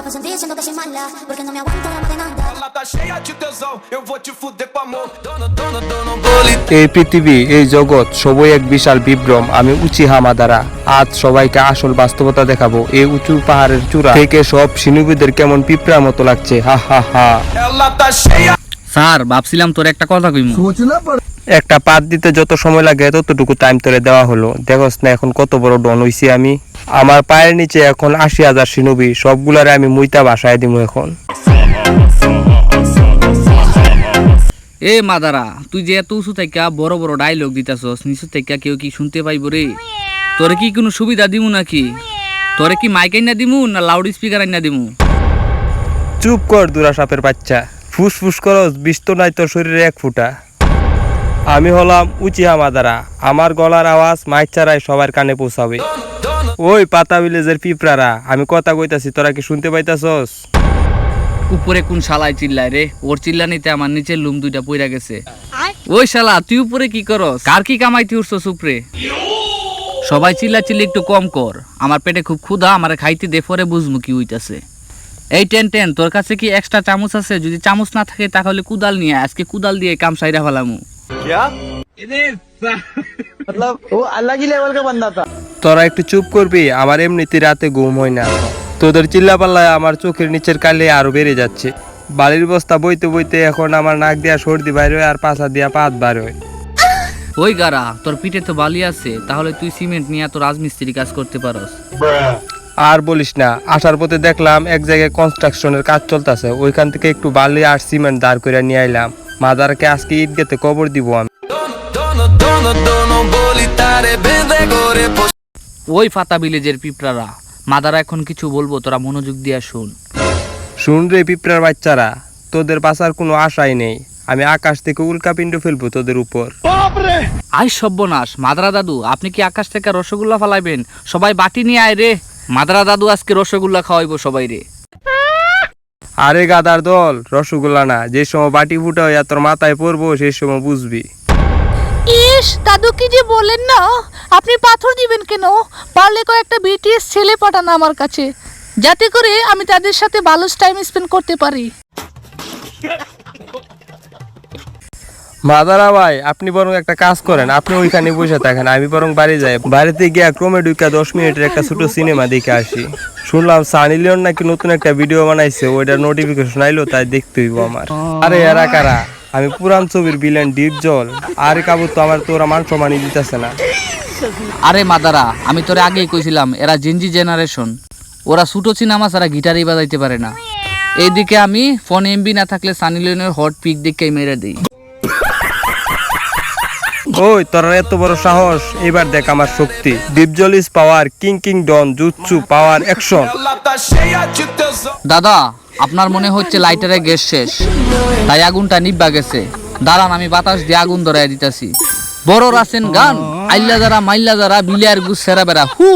pra sentir, siento que soy mala, porque no me aguanto la de nada. Ela tá cheia de tesão, eu vou te fuder com amor. Dona Bolita. এই পৃথিবী, এই জগৎ সবই এক বিশাল বিভ্রম। আমি Uchiha Madara আজ সবাইকে আসল বাস্তবতা দেখাবো। এই উঁচু পাহাড়ের চূড়া থেকে সব সিনুবিদের কেমন পিঁপড়ার মতো লাগছে। হা হা হা। Ela tá cheia. স্যার ভাবছিলাম তোর একটা কথা কইমু। একটা পাত দিতে যত সময় লাগে ততটুকু টাইম তোরে দেওয়া হলো। দেখোস না এখন কত বড় ডন হইছি আমি। আমার পায়ের নিচে এখন ৮০,০০০ সিনুবি, সবগুলারে আমি মুইতা ভাসায় দিমু এখন। এ মাদারা, তুই যে এত উঁচু থেকে বড় বড় ডায়লগ দিতাছস, নিচু থেকে কেউ কি শুনতে পাইব রে? তোরে কি কোনো সুবিধা দিমু নাকি? তোরে কি মাইক আইনা দিমু না লাউড স্পিকার আইনা দিমু? চুপ কর দুরা সাপের বাচ্চা, ফুসফুস করস, বিষ তো নাই তোর শরীরে এক ফুটা। আমি হলাম উচিহা মাদারা, আমার গলার আওয়াজ মাইক ছাড়াই সবার কানে পৌঁছাবে। ওই পাতা ভিলেজের পিঁপড়ারা, আমি কথা কইতাছি, তোরা কি শুনতে পাইতাছস? উপরে কোন শালায় চিল্লায় রে? ওর চিল্লানিতে আমার নিচের লুম দুইটা পইরা গেছে। ওই শালা তুই উপরে কি করস? কার কি কামাইতে উঠছস উপরে? সবাই চিল্লা চিল্লি একটু কম কর, আমার পেটে খুব ক্ষুধা, আমারে খাইতে দে, পরে বুঝমু কি হইতাছে। এই টেন তোর কাছে কি এক্সট্রা চামচ আছে? যদি চামচ না থাকে তাহলে কুদাল নিয়ে আজকে কুদাল দিয়ে কাম সাইরা ফেলামু। তোরা একটু চুপ করবি, আমার এমনিতে রাতে ঘুম হয় না। তোদের চিল্লাপাল্লায় আমার চোখের নিচের কালে আরো বেড়ে যাচ্ছে। বাড়ির বস্তা বইতে বইতে এখন আমার নাক দিয়া সর্দি বাইর হয় আর পাছা দিয়া পাত বার হয়। ওই গারা, তোর পিঠে তো বালি আছে, তাহলে তুই সিমেন্ট নিয়ে তো রাজমিস্ত্রি কাজ করতে পারস। আর বলিস না, আসার পথে দেখলাম এক জায়গায় কনস্ট্রাকশনের কাজ চলতেছে, ওইখান থেকে একটু বালি আর সিমেন্ট দাঁড় করে নিয়ে আইলাম। মাদারকে আজকে ঈদগাতে কবর দিব আমি। Dona Bolita rebelde gore. ওই ফাতা ভিলেজের পিঁপড়ারা, মাদারা এখন কিছু বলবো, তোরা মনোযোগ দিয়া শুন। শুন রে পিঁপড়ার বাচ্চারা, তোদের বাঁচার কোনো আশাই নেই। আমি আকাশ থেকে উল্কাপিণ্ড ফেলবো তোদের উপর। আই সর্বনাশ, মাদারা দাদু আপনি কি আকাশ থেকে রসগোল্লা ফালাইবেন? সবাই বাটি নিয়ে আয় রে, মাদারা দাদু আজকে রসগোল্লা খাওয়াইবো সবাই রে। আরে গাদার দল, রসগোল্লা না, যে সময় বাটি ফুটা হইয়া তোর মাথায় পড়বো সেই সময় বুঝবি। ইস দাদু কি যে বলেন না, আপনি পাথর দিবেন কেন? পারলে কয়েকটা বিটিএস ছেলে পাঠান আমার কাছে, যাতে করে আমি তাদের সাথে ভালো টাইম স্পেন্ড করতে পারি। মাদারা ভাই, আপনি বরং একটা কাজ করেন, আপনি ওইখানে বসে থাকেন, আমি বরং বাড়ি যাই। বাড়িতে গিয়া ক্রমে ঢুকা 10 মিনিটের একটা ছোট সিনেমা দেখে আসি। শুনলাম সানি লিওন নাকি নতুন একটা ভিডিও বানাইছে, ওইটার নোটিফিকেশন আইলো, তাই দেখতে হইব আমার। আরে এরা কারা? আমি পুরান ছবির ভিলেন ডিপ জল। আরে কাবু তো আমার তোরা মান সম্মানই দিতেছে না। আরে মাদারা, আমি তোরে আগেই কইছিলাম এরা জেনজি জেনারেশন, ওরা ছোট সিনেমা ছাড়া গিটারই বাজাইতে পারে না। এইদিকে আমি ফোন এমবি না থাকলে সানি লিওনের হট পিক দেখে মেরে দিই। ওই তোরা এত বড় সাহস, এবার দেখ আমার শক্তি। Dipjol is power, king don jutsu power action. Ela tá cheia de tesão. দাদা, আপনার মনে হচ্ছে লাইটারে গ্যাস শেষ, তাই আগুনটা নিভা গেছে। দাঁড়ান, আমি বাতাস দিয়ে আগুন ধরাই দিতেছি। বড় রাসেন গান, আইল্লা যারা মাইল্লা যারা বিলিয়ার গুছ সেরা বেড়া হু।